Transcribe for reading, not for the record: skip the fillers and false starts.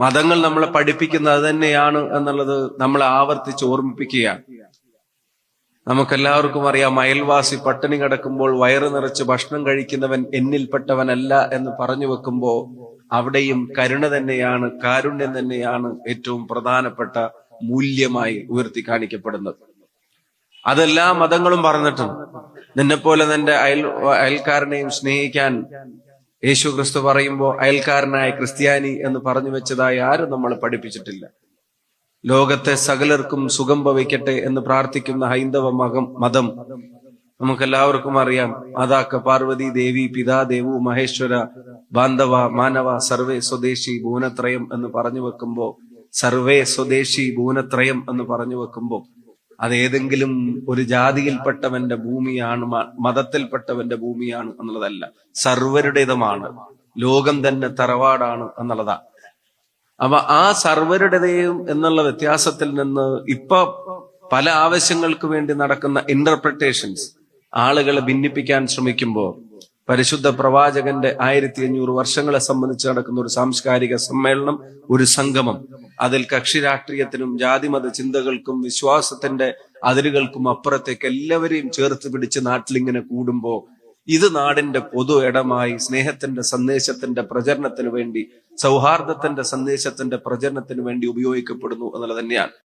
മതങ്ങൾ നമ്മളെ പഠിപ്പിക്കുന്നത് അത് തന്നെയാണ് എന്നുള്ളത് നമ്മളെ ആവർത്തിച്ച് ഓർമ്മിപ്പിക്കുകയാണ്. നമുക്കെല്ലാവർക്കും അറിയാം, അയൽവാസി പട്ടിണി കിടക്കുമ്പോൾ വയറ് നിറച്ച് ഭക്ഷണം കഴിക്കുന്നവൻ എന്നിൽപ്പെട്ടവനല്ല എന്ന് പറഞ്ഞു വെക്കുമ്പോ അവിടെയും കരുണ തന്നെയാണ്, കാരുണ്യം തന്നെയാണ് ഏറ്റവും പ്രധാനപ്പെട്ട മൂല്യമായി ഉയർത്തി കാണിക്കപ്പെടുന്നത്. അതെല്ലാ മതങ്ങളും പറഞ്ഞിട്ടുണ്ട്. നിന്നെപ്പോലെ നിന്റെ അയൽക്കാരനെയും സ്നേഹിക്കാൻ യേശു ക്രിസ്തു പറയുമ്പോ അയൽക്കാരനായ ക്രിസ്ത്യാനി എന്ന് പറഞ്ഞു വെച്ചതായി ആരും നമ്മളെ പഠിപ്പിച്ചിട്ടില്ല. ലോകത്തെ സകലർക്കും സുഖം ഭവിക്കട്ടെ എന്ന് പ്രാർത്ഥിക്കുന്ന ഹൈന്ദവ മതം നമുക്കെല്ലാവർക്കും അറിയാം. മാതാക്ക പാർവതി ദേവി പിതാദേവു മഹേശ്വര ബാന്ധവ മാനവ സർവേ സ്വദേശി ഭുവനത്രയം എന്ന് പറഞ്ഞു വെക്കുമ്പോ, സർവേ സ്വദേശി ഭുവനത്രയം എന്ന് പറഞ്ഞു വെക്കുമ്പോ അതേതെങ്കിലും ഒരു ജാതിയിൽപ്പെട്ടവന്റെ ഭൂമിയാണ്, മതത്തിൽപ്പെട്ടവന്റെ ഭൂമിയാണ് എന്നുള്ളതല്ല, സർവരുടേതുമാണ്. ലോകം തന്നെ തറവാടാണ് എന്നുള്ളതാണ്. അപ്പൊ ആ സർവരുടേതയും എന്നുള്ള വ്യത്യാസത്തിൽ നിന്ന് ഇപ്പൊ പല ആവശ്യങ്ങൾക്ക് വേണ്ടി നടക്കുന്ന ഇന്റർപ്രിട്ടേഷൻസ് ആളുകളെ ഭിന്നിപ്പിക്കാൻ ശ്രമിക്കുമ്പോ, പരിശുദ്ധ പ്രവാചകന്റെ 1500 വർഷങ്ങളെ സംബന്ധിച്ച് നടക്കുന്ന ഒരു സാംസ്കാരിക സമ്മേളനം, ഒരു സംഗമം, അതിൽ കക്ഷി രാഷ്ട്രീയത്തിനും ജാതിമത ചിന്തകൾക്കും വിശ്വാസത്തിന്റെ അതിരുകൾക്കും അപ്പുറത്തേക്ക് എല്ലാവരെയും ചേർത്ത് പിടിച്ച് നാട്ടിലിങ്ങനെ കൂടുമ്പോ ഇത് നാടിന്റെ പൊതു ഇടമായി സ്നേഹത്തിന്റെ സന്ദേശത്തിന്റെ പ്രചരണത്തിന് വേണ്ടി, സൗഹാർദ്ദത്തിന്റെ സന്ദേശത്തിന്റെ പ്രചരണത്തിന് വേണ്ടി ഉപയോഗിക്കപ്പെടുന്നു എന്നുള്ളത് തന്നെയാണ്.